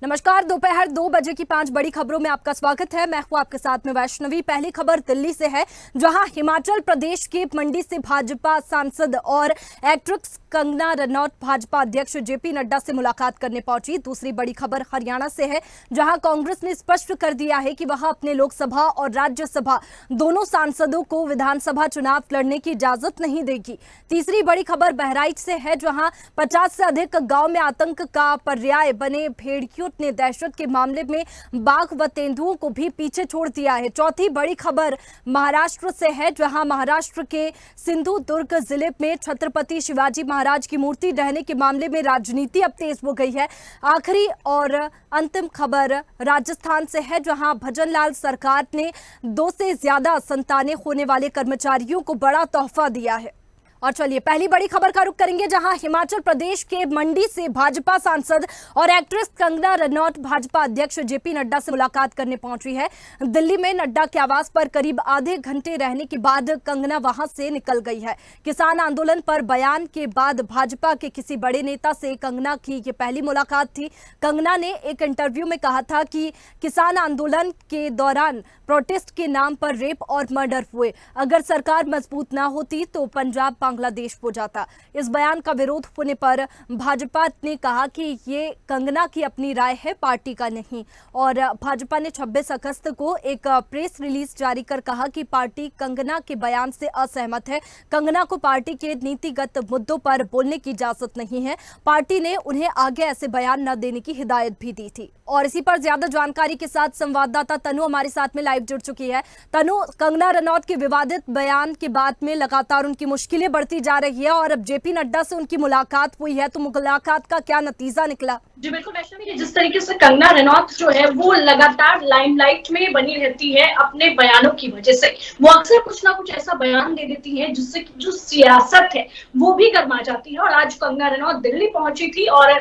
नमस्कार। दोपहर 2 बजे की 5 बड़ी खबरों में आपका स्वागत है। मैं हूं आपके साथ में वैष्णवी। पहली खबर दिल्ली से है, जहां हिमाचल प्रदेश के मंडी से भाजपा सांसद और एक्ट्रेस कंगना रनौत भाजपा अध्यक्ष जेपी नड्डा से मुलाकात करने पहुंची। दूसरी बड़ी खबर हरियाणा से है, जहां कांग्रेस ने स्पष्ट कर दिया है कि वह अपने लोकसभा और राज्यसभा दोनों सांसदों को विधानसभा चुनाव लड़ने की इजाजत नहीं देगी। तीसरी बड़ी खबर बहराइच से है, जहां 50 से अधिक गांव में आतंक का पर्याय बने भेड़ियों ने दहशत के मामले में बाघ व तेंदुओं को भी पीछे छोड़ दिया है। चौथी बड़ी खबर महाराष्ट्र से है, जहां महाराष्ट्र के सिंधुदुर्ग जिले में छत्रपति शिवाजी महाराज की मूर्ति ढहने के मामले में राजनीति अब तेज हो गई है। आखिरी और अंतिम खबर राजस्थान से है, जहां भजनलाल सरकार ने 2 से ज्यादा संतानें होने वाले कर्मचारियों को बड़ा तोहफा दिया है। और चलिए पहली बड़ी खबर का रुख करेंगे, जहां हिमाचल प्रदेश के मंडी से भाजपा सांसद और एक्ट्रेस कंगना रनौत भाजपा अध्यक्ष जेपी नड्डा से मुलाकात करने पहुंची है। दिल्ली में नड्डा के आवास पर करीब आधे घंटे रहने के बाद कंगना वहां से निकल गई है। किसान आंदोलन पर बयान के बाद भाजपा के किसी बड़े नेता से कंगना की ये पहली मुलाकात थी। कंगना ने एक इंटरव्यू में कहा था कि किसान आंदोलन के दौरान प्रोटेस्ट के नाम पर रेप और मर्डर हुए। अगर सरकार मजबूत ना होती तो पंजाब बांग्लादेश हो जाता। इस बयान का विरोध होने पर भाजपा ने कहा कि ये कंगना की अपनी राय है, पार्टी का नहीं। और भाजपा ने 26 अगस्त को एक प्रेस रिलीज जारी कर कहा कि पार्टी कंगना के बयान से असहमत है। कंगना को पार्टी के नीतिगत मुद्दों पर बोलने की इजाजत नहीं है। पार्टी ने उन्हें आगे ऐसे बयान न देने की हिदायत भी दी थी। और इसी पर ज्यादा जानकारी के साथ संवाददाता तनु हमारे साथ में लाइव जुड़ चुकी है। तनु, कंगना रनौत के विवादित बयान के बाद में लगातार उनकी मुश्किलें बढ़ती जा रही है और अब जेपी नड्डा से उनकी मुलाकात हुई है, तो मुलाकात का क्या नतीजा निकला? जी बिल्कुल वैष्णवी, जिस तरीके से कंगना रनौत जो है वो लगातार लाइमलाइट में बनी रहती है अपने बयानों की वजह से। वो अक्सर कुछ ना कुछ ऐसा बयान दे देती है जिससे जो सियासत है वो भी गर्मा जाती है। और आज कंगना रनौत दिल्ली पहुंची थी और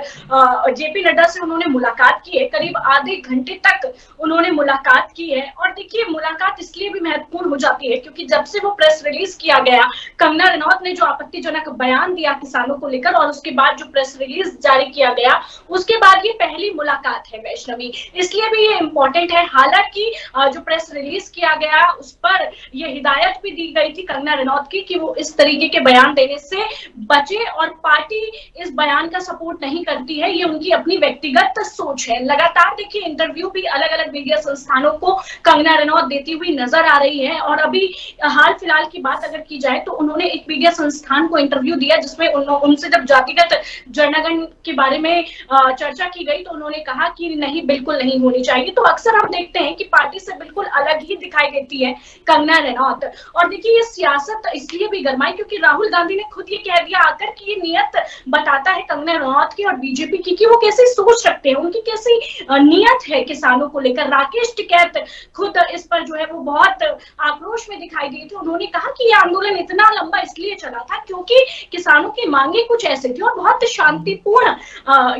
जेपी नड्डा से उन्होंने मुलाकात की है। करीब आधे घंटे तक उन्होंने मुलाकात की है। और देखिए, मुलाकात इसलिए भी महत्वपूर्ण हो जाती है क्योंकि जब से वो प्रेस रिलीज किया गया, कंगना रनौत ने जो आपत्तिजनक बयान दिया किसानों को लेकर और उसके बाद जो प्रेस रिलीज जारी किया गया, उसके बाद ये पहली मुलाकात है वैष्णवी। इसलिए भी ये इंपॉर्टेंट है। हालांकि जो प्रेस रिलीज किया गया उस पर ये हिदायत भी दी गई थी कंगना रनौत की कि वो इस तरीके के बयान देने से बचे और पार्टी इस बयान का सपोर्ट नहीं करती है। ये उनकी अपनी व्यक्तिगत सोच है। लगातार देखिए, इंटरव्यू भी अलग अलग मीडिया संस्थानों को कंगना रनौत देती हुई नजर आ रही है। और अभी हाल फिलहाल की बात अगर की जाए तो उन्होंने एक मीडिया संस्थान को इंटरव्यू दिया, जिसमें उनसे जब जातिगत जनगणना के बारे में चर्चा की गई तो उन्होंने कहा कि नहीं, बिल्कुल नहीं होनी चाहिए। तो अक्सर हम देखते हैं कि पार्टी से बिल्कुल अलग ही दिखाई देती है कंगना रनौत। और देखिए, ये सियासत इसलिए भी गरमाई क्योंकि राहुल गांधी ने खुद ये कह दिया आकर कि ये नियत बताता है कंगना रनौत की और बीजेपी की कि वो कैसी सोच रखते हैं, उनकी कैसी नियत है किसानों को लेकर। राकेश टिकैत खुद इस पर जो है वो बहुत आक्रोश में दिखाई दिए थे। उन्होंने कहा कि ये आंदोलन इतना लंबा इसलिए चला था क्योंकि किसानों की मांगे कुछ ऐसे थी और बहुत शांतिपूर्ण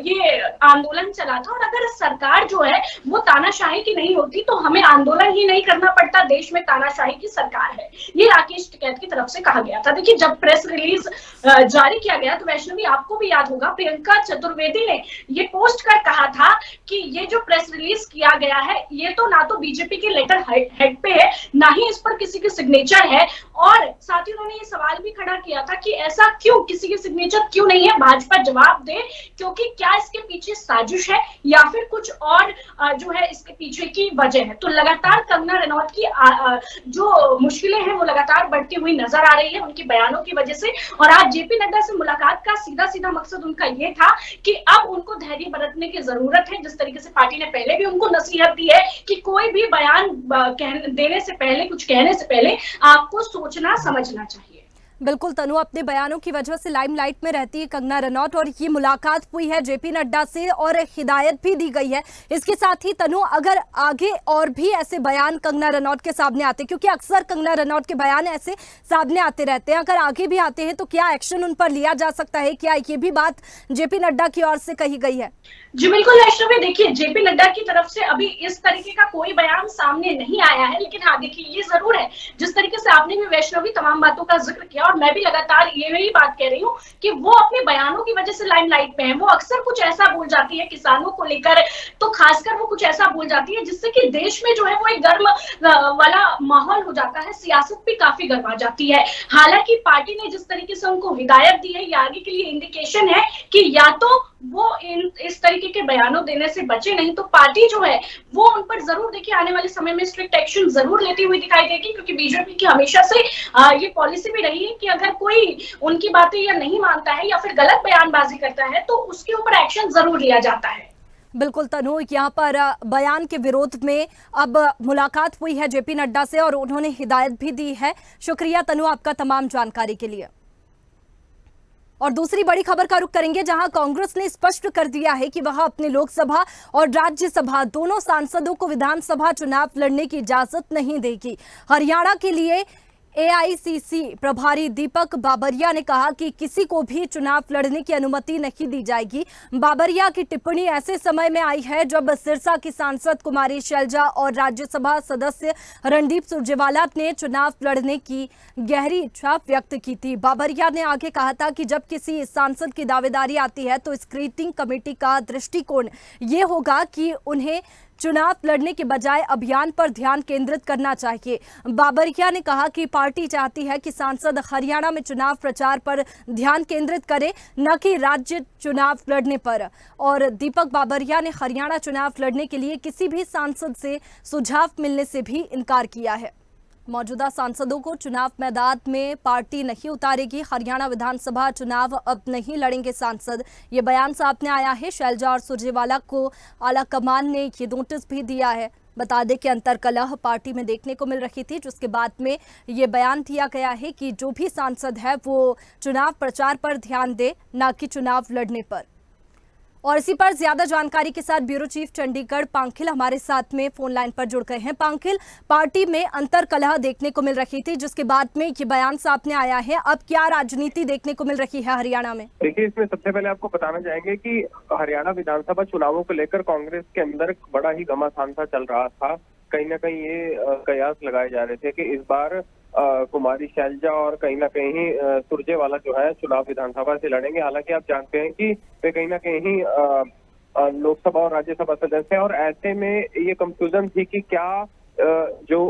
ये आंदोलन चला था। और अगर सरकार जो है वो तानाशाही की नहीं होती तो हमें आंदोलन ही नहीं करना पड़ता। देश में तानाशाही की सरकार है, ये राकेश टिकैत की तरफ से कहा गया था। देखिए, जब प्रेस रिलीज जारी किया गया तो वैष्णवी, आपको भी याद होगा, प्रियंका चतुर्वेदी ने ये पोस्ट कर कहा था कि ये जो प्रेस रिलीज किया गया है ये तो ना तो बीजेपी के लेटर हेड पे है, ना ही इस पर किसी के सिग्नेचर है। और साथ ही उन्होंने ये सवाल भी खड़ा किया था कि ऐसा क्यों, किसी के सिग्नेचर क्यों नहीं है, भाजपा जवाब दे, क्योंकि क्या इसके पीछे साजिश है या फिर कुछ और जो है इसके पीछे की वजह है। तो लगातार कंगना रनौत की जो मुश्किलें हैं वो लगातार बढ़ती हुई नजर आ रही है उनके बयानों की वजह से। और आज जेपी नड्डा से मुलाकात का सीधा सीधा मकसद उनका ये था कि अब उनको धैर्य बरतने की जरूरत है। जिस तरीके से पार्टी ने पहले भी उनको नसीहत दी है कि कोई भी बयान देने से पहले, कुछ कहने से पहले आपको सोचना समझना चाहिए। बिल्कुल तनु, अपने बयानों की वजह से लाइमलाइट में रहती है कंगना रनौत और ये मुलाकात हुई है जेपी नड्डा से और हिदायत भी दी गई है। इसके साथ ही तनु, अगर आगे और भी ऐसे बयान कंगना रनौत के सामने आते, क्योंकि अक्सर कंगना रनौत के बयान ऐसे सामने आते रहते हैं, अगर आगे भी आते हैं तो क्या एक्शन उन पर लिया जा सकता है? क्या ये भी बात जेपी नड्डा की ओर से कही गई है? जी बिल्कुल वैष्णवी, देखिए, जेपी नड्डा की तरफ से अभी इस तरीके का कोई बयान सामने नहीं आया है। लेकिन हाँ देखिए, ये जरूर है, जिस तरीके से आपने भी वैष्णवी तमाम बातों का जिक्र किया और और मैं भी लगातार यही बात कह रही हूँ कि वो अपने बयानों की वजह से लाइमलाइट में है। वो अक्सर कुछ ऐसा बोल जाती है किसानों को लेकर, तो खासकर वो कुछ ऐसा बोल जाती है जिससे कि देश में जो है वो एक गर्म वाला माहौल हो जाता है, सियासत भी काफी गर्मा जाती है। हालांकि पार्टी ने जिस तरीके से उनको हिदायत दी है, ये आगे के लिए इंडिकेशन है कि या तो वो इस तरीके के बयानों देने से बचे, नहीं तो पार्टी जो है वो उन पर जरूर देखिए आने वाले समय में स्ट्रिक्ट एक्शन जरूर लेती हुई दिखाई देगी, क्योंकि बीजेपी की हमेशा से ये पॉलिसी भी रही है कि अगर कोई उनकी बातें या नहीं मानता है या फिर गलत बयानबाजी करता है तो उसके ऊपर एक्शन जरूर लिया जाता है। बिल्कुल तनु, यहाँ पर बयान के विरोध में अब मुलाकात हुई है जेपी नड्डा से और उन्होंने हिदायत भी दी है। शुक्रिया तनु आपका तमाम जानकारी के लिए। और दूसरी बड़ी खबर का रुख करेंगे, जहां कांग्रेस ने स्पष्ट कर दिया है कि वह अपने लोकसभा और राज्यसभा दोनों सांसदों को विधानसभा चुनाव लड़ने की इजाजत नहीं देगी। हरियाणा के लिए एआईसीसी प्रभारी दीपक बाबरिया ने कहा कि किसी को भी चुनाव लड़ने की अनुमति नहीं दी जाएगी। बाबरिया की टिप्पणी ऐसे समय में आई है जब सिरसा की सांसद कुमारी शैलजा और राज्यसभा सदस्य रणदीप सुरजेवाला ने चुनाव लड़ने की गहरी इच्छा व्यक्त की थी। बाबरिया ने आगे कहा था कि जब किसी सांसद की दावेदारी आती है तो स्क्रीनिंग कमेटी का दृष्टिकोण ये होगा कि उन्हें चुनाव लड़ने के बजाय अभियान पर ध्यान केंद्रित करना चाहिए। बाबरिया ने कहा कि पार्टी चाहती है कि सांसद हरियाणा में चुनाव प्रचार पर ध्यान केंद्रित करें, न कि राज्य चुनाव लड़ने पर। और दीपक बाबरिया ने हरियाणा चुनाव लड़ने के लिए किसी भी सांसद से सुझाव मिलने से भी इनकार किया है। मौजूदा सांसदों को चुनाव मैदान में पार्टी नहीं उतारेगी। हरियाणा विधानसभा चुनाव अब नहीं लड़ेंगे सांसद, ये बयान सामने आया है। शैलजा और सुरजेवाला को आलाकमान ने ये नोटिस भी दिया है। बता दें कि अंतर्कलह पार्टी में देखने को मिल रही थी, जिसके बाद में ये बयान दिया गया है कि जो भी सांसद है वो चुनाव प्रचार पर ध्यान दे, न कि चुनाव लड़ने पर। और इसी पर ज्यादा जानकारी के साथ ब्यूरो चीफ चंडीगढ़ पांखिल हमारे साथ में फोन लाइन पर जुड़ गए हैं। पांखिल, पार्टी में अंतर्कलह देखने को मिल रही थी, जिसके बाद में ये बयान सामने आया है। अब क्या राजनीति देखने को मिल रही है हरियाणा में? देखिए, इसमें सबसे पहले आपको बताना चाहेंगे कि हरियाणा विधानसभा चुनावों को लेकर कांग्रेस के अंदर बड़ा ही घमासान सा चल रहा था। कहीं ना कहीं ये कयास लगाए जा रहे थे कि इस बार कुमारी शैलजा और कहीं ना कहीं सुरजेवाला जो है चुनाव विधानसभा से लड़ेंगे। हालांकि आप जानते हैं कि वे कहीं ना कहीं लोकसभा और राज्यसभा सदस्य हैं, और ऐसे में ये कंफ्यूजन थी कि क्या जो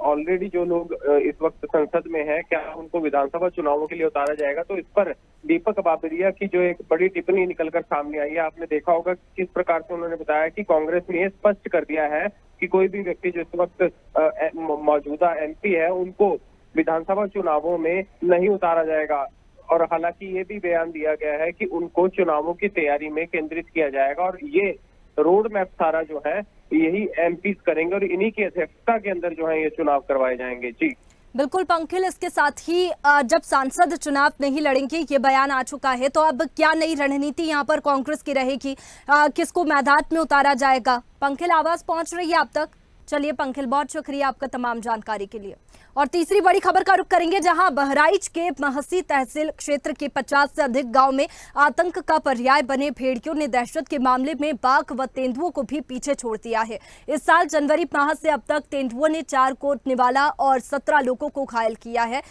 ऑलरेडी जो लोग इस वक्त संसद में है, क्या उनको विधानसभा चुनावों के लिए उतारा जाएगा। तो इस पर दीपक बाबरिया की जो एक बड़ी टिप्पणी निकलकर सामने आई है, आपने देखा होगा किस प्रकार से उन्होंने बताया कि कांग्रेस ने ये स्पष्ट कर दिया है कि कोई भी व्यक्ति जो इस वक्त मौजूदा एमपी है उनको विधानसभा चुनावों में नहीं उतारा जाएगा। और हालांकि ये भी बयान दिया गया है कि उनको चुनावों की तैयारी में केंद्रित किया जाएगा, और ये रोड मैप सारा जो है यही एमपी करेंगे और इन्हीं की अध्यक्षता के अंदर जो है ये चुनाव करवाए जाएंगे। जी बिल्कुल पंखिल, इसके साथ ही जब सांसद चुनाव नहीं लड़ेंगे, ये बयान आ चुका है, तो अब क्या नई रणनीति यहाँ पर कांग्रेस की रहेगी? किसको मैदान में उतारा जाएगा? पंखिल, आवाज पहुंच रही है आप तक? चलिए पंखिल, बहुत शुक्रिया आपका तमाम जानकारी के लिए। और तीसरी बड़ी खबर का रुख करेंगे, जहां बहराइच के महसी तहसील क्षेत्र के 50 से अधिक गांव में आतंक का पर्याय बने भेड़ियों ने दहशत के मामले में बाघ व तेंदुओं को भी पीछे छोड़ दिया है। इस साल जनवरी माह से अब तक तेंदुओं ने 4 को निवाला और 17 लोगों को घायल किया है,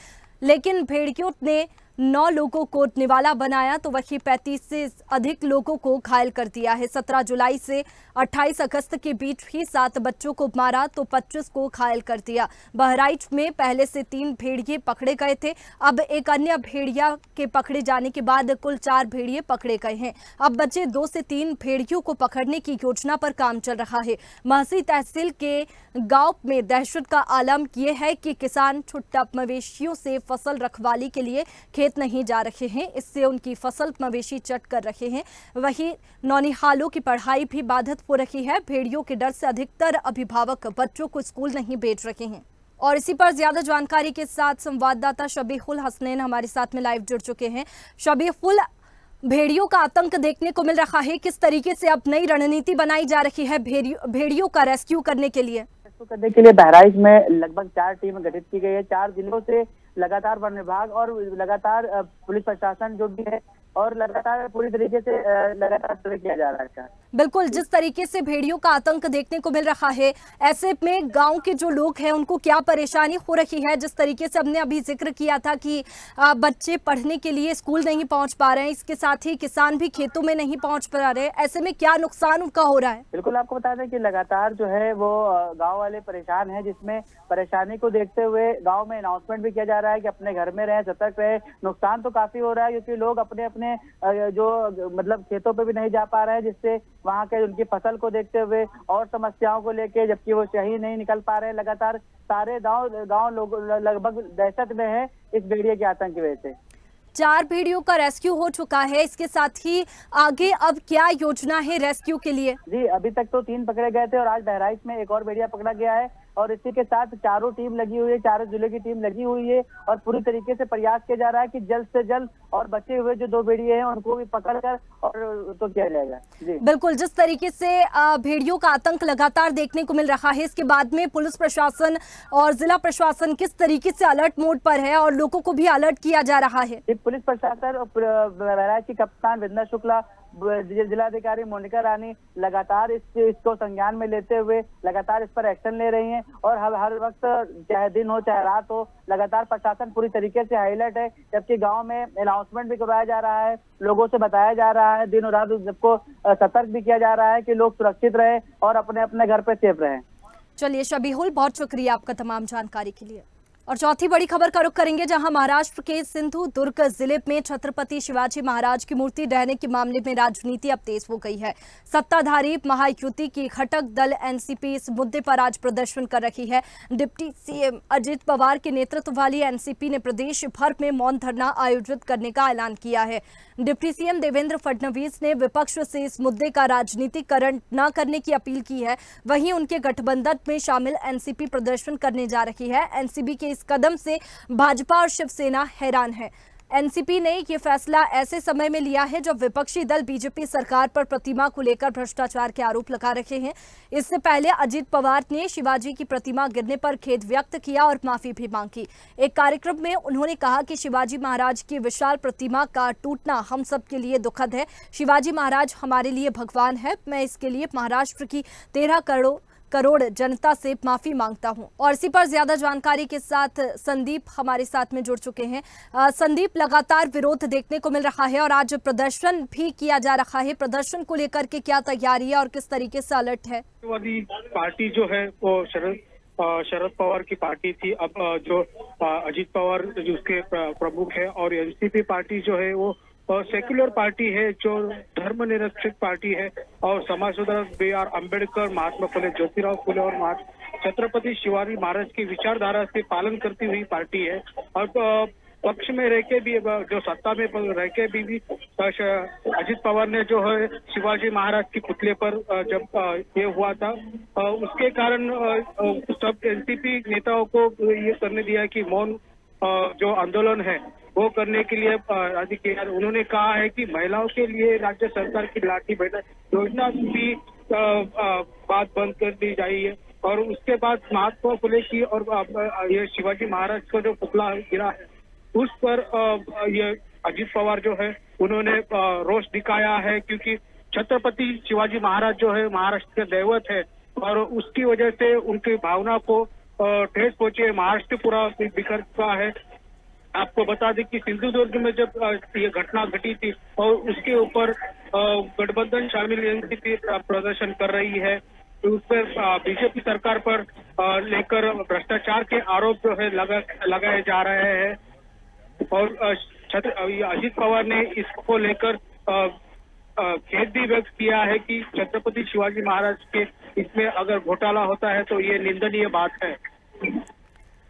लेकिन भेड़ियों ने 9 लोगों को निवाला बनाया तो वहीं 35 से अधिक लोगों को घायल कर दिया है। 17 जुलाई से 28 अगस्त के बीच ही 7 बच्चों को मारा तो 25 को घायल कर दिया। बहराइच में पहले से 3 भेड़िए पकड़े गए थे, अब एक अन्य भेड़िया के पकड़े जाने के बाद कुल 4 भेड़िए पकड़े गए हैं। अब बचे 2 से 3 भेड़ियों को पकड़ने की योजना पर काम चल रहा है। महसी तहसील के गांव में दहशत का आलम यह है कि किसान छुट्टा मवेशियों से फसल रखवाली के लिए खेत नहीं जा रहे हैं, इससे उनकी फसल मवेशी चट कर रहे हैं। वहीं नौनिहालों की पढ़ाई भी बाधित हो रही है। भेड़ियों के डर से अधिकतर अभिभावक बच्चों को स्कूल नहीं भेज रहे हैं। और इसी पर ज्यादा जानकारी के साथ संवाददाता शबीहुल हसनैन हमारे साथ में लाइव जुड़ चुके हैं। शबीहुल, भेड़ियों का आतंक देखने को मिल रहा है, किस तरीके से अब नई रणनीति बनाई जा रही है भेड़ियों का रेस्क्यू करने के लिए? करने के लिए बहराइच में लगभग 4 टीमें गठित की गई है। 4 जिलों से लगातार वन विभाग और लगातार पुलिस प्रशासन जो भी है और लगातार पूरी तरीके से लगातार सर्वे किया जा रहा है इसका। बिल्कुल, जिस तरीके से भेड़ियों का आतंक देखने को मिल रहा है, ऐसे में गांव के जो लोग हैं उनको क्या परेशानी हो रही है? जिस तरीके से हमने अभी जिक्र किया था कि बच्चे पढ़ने के लिए स्कूल नहीं पहुंच पा रहे हैं, इसके साथ ही किसान भी खेतों में नहीं पहुंच पा रहे हैं, ऐसे में क्या नुकसान उनका हो रहा है? बिल्कुल, आपको बता दें कि लगातार जो है वो गांव वाले परेशान हैं, जिसमें परेशानी को देखते हुए गांव में अनाउंसमेंट भी किया जा रहा है कि अपने घर में रहें, सतर्क रहे। नुकसान तो काफी हो रहा है क्योंकि लोग अपने अपने जो मतलब खेतों पे भी नहीं जा पा रहे हैं, जिससे वहां के उनकी फसल को देखते हुए और समस्याओं को लेके, जबकि वो सही नहीं निकल पा रहे हैं। लगातार सारे गांव लोग लगभग दहशत में है इस भेड़िए के आतंक की वजह से। 4 भेड़ियों का रेस्क्यू हो चुका है, इसके साथ ही आगे अब क्या योजना है रेस्क्यू के लिए? जी, अभी तक तो 3 पकड़े गए थे और आज बहराइच में एक और भेड़िया पकड़ा गया है और इसी के साथ चारों टीम लगी हुई है, चारों जिले की टीम लगी हुई है और पूरी तरीके से प्रयास किया जा रहा है कि जल्द से जल्द और बचे हुए जो 2 भेड़िए हैं उनको भी पकड़कर और तो किया जाएगा। जी बिल्कुल, जिस तरीके से भेड़ियों का आतंक लगातार देखने को मिल रहा है, इसके बाद में पुलिस प्रशासन और जिला प्रशासन किस तरीके से अलर्ट मोड पर है और लोगों को भी अलर्ट किया जा रहा है? पुलिस प्रशासन और बहराइच की कप्तान विंदा शुक्ला, जिलाधिकारी मोनिका रानी लगातार इसको संज्ञान में लेते हुए लगातार इस पर एक्शन ले रही हैं और हर वक्त चाहे दिन हो चाहे रात हो लगातार प्रशासन पूरी तरीके से हाईलाइट है। जबकि गांव में अनाउंसमेंट भी करवाया जा रहा है, लोगों से बताया जा रहा है, दिन और रात सबको सतर्क भी किया जा रहा है कि लोग सुरक्षित रहे और अपने अपने घर पे सेफ रहे। चलिए शबीहुल, बहुत शुक्रिया आपका तमाम जानकारी के लिए। और चौथी बड़ी खबर का रुख करेंगे, जहां महाराष्ट्र के सिंधुदुर्ग जिले में छत्रपति शिवाजी महाराज की मूर्ति ढहने के मामले में राजनीति अब तेज हो गई है। सत्ताधारी महायुति की घटक दल एनसीपी इस मुद्दे पर आज प्रदर्शन कर रही है। डिप्टी सीएम अजित पवार के नेतृत्व वाली एनसीपी ने प्रदेश भर में मौन धरना आयोजित करने का ऐलान किया है। डिप्टी सीएम देवेंद्र फडणवीस ने विपक्ष से इस मुद्दे का राजनीतिकरण न करने की अपील की है। वहीं उनके गठबंधन में शामिल एनसीपी प्रदर्शन करने जा रही है। एनसीपी के इस कदम से भाजपा और शिवसेना हैरान है। एनसीपी ने यह फैसला ऐसे समय में लिया है जब विपक्षी दल बीजेपी सरकार पर प्रतिमा को लेकर भ्रष्टाचार के आरोप लगा रहे हैं। इससे पहले अजित पवार ने शिवाजी की प्रतिमा गिरने पर खेद व्यक्त किया और माफी भी मांगी। एक कार्यक्रम में उन्होंने कहा कि शिवाजी महाराज की विशाल प्रतिमा का टूटना हम सब के लिए दुखद है। शिवाजी महाराज हमारे लिए भगवान है। मैं इसके लिए महाराष्ट्र की 13 करोड़ जनता से माफी मांगता हूं। और इसी पर ज्यादा जानकारी के साथ संदीप हमारे साथ में जुड़ चुके हैं। संदीप, लगातार विरोध देखने को मिल रहा है और आज प्रदर्शन भी किया जा रहा है। प्रदर्शन को लेकर के क्या तैयारी है और किस तरीके से अलर्ट है? पार्टी जो है वो शरद पवार की पार्टी थी। अब जो अजित पवार उसके प्रमुख है और एनसीपी पार्टी जो है वो सेक्युलर पार्टी है, जो धर्मनिरपेक्ष पार्टी है और समाज सुधारक B.R. अम्बेडकर, महात्मा फुले, ज्योतिराव फुले और छत्रपति शिवाजी महाराज की विचारधारा से पालन करती हुई पार्टी है। और पक्ष में रह के भी, जो सत्ता में रह के भी अजित पवार ने जो है शिवाजी महाराज की पुतले पर जब ये हुआ था उसके कारण सब एनसीपी नेताओं को ये करने दिया कि मौन जो आंदोलन है वो करने के लिए अधिकार। उन्होंने कहा है कि महिलाओं के लिए राज्य सरकार की लाठी बहना योजना भी बात बंद कर दी जाइए। और उसके बाद महात्मा फुले की और ये शिवाजी महाराज का जो पुतला गिरा है उस पर ये अजित पवार जो है उन्होंने रोष दिखाया है, क्योंकि छत्रपति शिवाजी महाराज जो है महाराष्ट्र के दैवत है और उसकी वजह से उनकी भावना को ठेस पहुंचे। महाराष्ट्र पूरा बिखर चुका है। आपको बता दें कि सिंधुदुर्ग में जब ये घटना घटी थी और उसके ऊपर गठबंधन शामिल एनसीपी प्रदर्शन कर रही है, तो उस पर बीजेपी सरकार पर लेकर भ्रष्टाचार के आरोप जो है लगाए जा रहे हैं। और अजित पवार ने इसको लेकर खेद भी व्यक्त किया है कि छत्रपति शिवाजी महाराज के इसमें अगर घोटाला होता है तो ये निंदनीय बात है।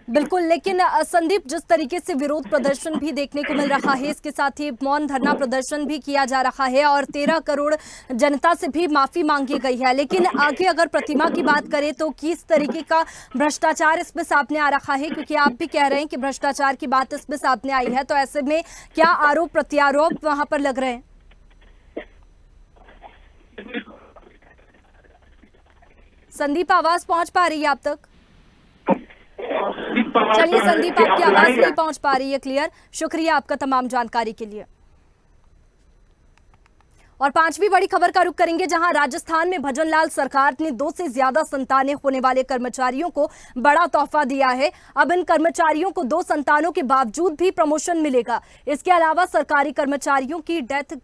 बिल्कुल, लेकिन संदीप, जिस तरीके से विरोध प्रदर्शन भी देखने को मिल रहा है, इसके साथ ही मौन धरना प्रदर्शन भी किया जा रहा है और 13 करोड़ जनता से भी माफी मांगी गई है, लेकिन आगे अगर प्रतिमा की बात करें तो किस तरीके का भ्रष्टाचार इसमें सामने आ रहा है? क्योंकि आप भी कह रहे हैं कि भ्रष्टाचार की बात इसमें सामने आई है, तो ऐसे में क्या आरोप प्रत्यारोप वहां पर लग रहे हैं? संदीप, आवाज पहुंच पा रही है आप तक? चलिए संदीप, आपकी आवाज नहीं पहुंच पा रही है क्लियर। शुक्रिया आपका तमाम जानकारी के लिए। और पांचवी बड़ी खबर का रुख करेंगे, जहां राजस्थान में भजनलाल सरकार ने 2 से ज्यादा संतानें होने वाले कर्मचारियों को बड़ा तोहफा दिया है। अब इन कर्मचारियों को 2 संतानों के बावजूद भी प्रमोशन मिलेगा। इसके अलावा सरकारी कर्मचारियों की डेथ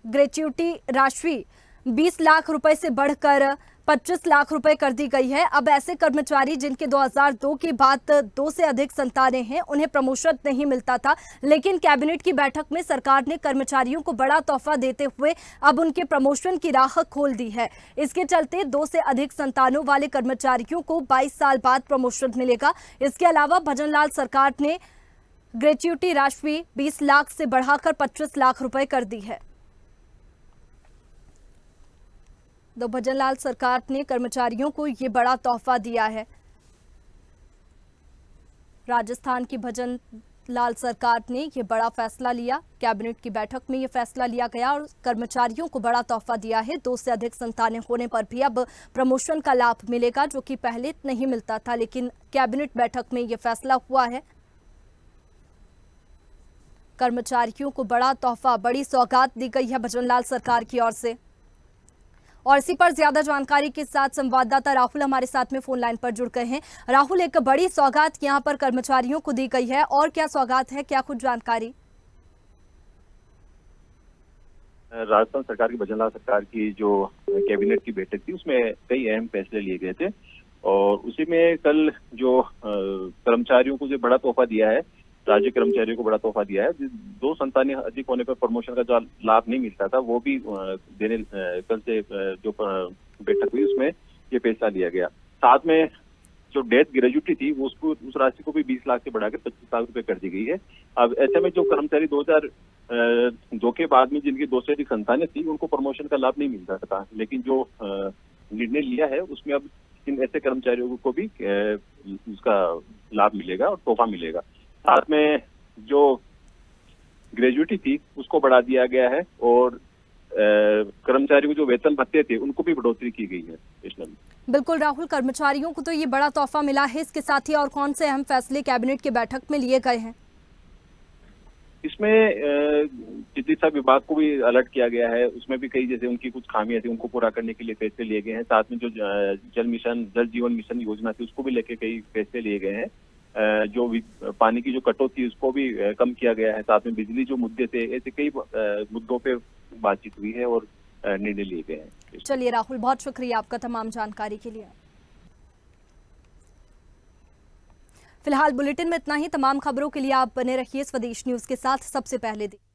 ग्रेच्युटी राशि 20 लाख रुपए से बढ़कर 25 लाख रुपए कर दी गई है। अब ऐसे कर्मचारी जिनके 2002 के बाद 2 से अधिक संतानें हैं, उन्हें प्रमोशन नहीं मिलता था, लेकिन कैबिनेट की बैठक में सरकार ने कर्मचारियों को बड़ा तोहफा देते हुए अब उनके प्रमोशन की राह खोल दी है। इसके चलते 2 से अधिक संतानों वाले कर्मचारियों को 22 साल बाद प्रमोशन मिलेगा। इसके अलावा भजनलाल सरकार ने ग्रेच्युटी राशि 20 लाख से बढ़ाकर 25 लाख रुपए कर दी है। तो भजनलाल सरकार ने कर्मचारियों को ये बड़ा तोहफा दिया है। राजस्थान की भजनलाल सरकार ने ये बड़ा फैसला लिया। कैबिनेट की बैठक में ये फैसला लिया गया और कर्मचारियों को बड़ा तोहफा दिया है। 2 से अधिक संतानें होने पर भी अब प्रमोशन का लाभ मिलेगा, जो कि पहले नहीं मिलता था, लेकिन कैबिनेट बैठक में ये फैसला हुआ है। कर्मचारियों को बड़ा तोहफा, बड़ी सौगात दी गई है भजनलाल सरकार की ओर से। और इसी पर ज्यादा जानकारी के साथ संवाददाता राहुल हमारे साथ में फोन लाइन पर जुड़ गए हैं। राहुल, एक बड़ी सौगात यहां पर कर्मचारियों को दी गई है, और क्या सौगात है, क्या कुछ जानकारी? राजस्थान सरकार की भजनलाल सरकार की जो कैबिनेट की बैठक थी, उसमें कई अहम फैसले लिए गए थे और उसी में कल जो कर्मचारियों को जो बड़ा तोहफा दिया है, राज्य कर्मचारियों को बड़ा तोहफा दिया है। 2 संतानें अधिक होने पर प्रमोशन का जो लाभ नहीं मिलता था, वो भी देने कल से जो बैठक हुई उसमें ये फैसला लिया गया। साथ में जो डेथ ग्रेजुटी थी वो उस राशि को भी 20 लाख से बढ़ाकर 25 लाख रुपए कर दी गई है। अब ऐसे में जो कर्मचारी 2002 के बाद में जिनकी 2 से अधिक संतानें थी, उनको प्रमोशन का लाभ नहीं मिलता था, लेकिन जो निर्णय लिया है उसमें अब इन ऐसे कर्मचारियों को भी उसका लाभ मिलेगा और तोहफा मिलेगा। साथ में जो ग्रेजुटी थी उसको बढ़ा दिया गया है और कर्मचारियों को जो वेतन भत्ते थे उनको भी बढ़ोतरी की गई है। बिल्कुल राहुल, कर्मचारियों को तो ये बड़ा तोहफा मिला है, इसके साथ ही और कौन से अहम फैसले कैबिनेट की बैठक में लिए गए हैं? इसमें चिकित्सा विभाग को भी अलर्ट किया गया है। उसमें भी कई जैसे उनकी कुछ खामियां थी, उनको पूरा करने के लिए फैसले लिए गए हैं। साथ में जो जल जीवन मिशन योजना थी उसको भी लेके कई फैसले लिए गए हैं। जो पानी की जो कटौती उसको भी कम किया गया है। साथ में बिजली जो मुद्दे थे, ऐसे कई मुद्दों पे बातचीत हुई है और निर्णय लिए गए हैं। चलिए राहुल, बहुत शुक्रिया आपका तमाम जानकारी के लिए। फिलहाल बुलेटिन में इतना ही। तमाम खबरों के लिए आप बने रहिए स्वदेश न्यूज के साथ। सबसे पहले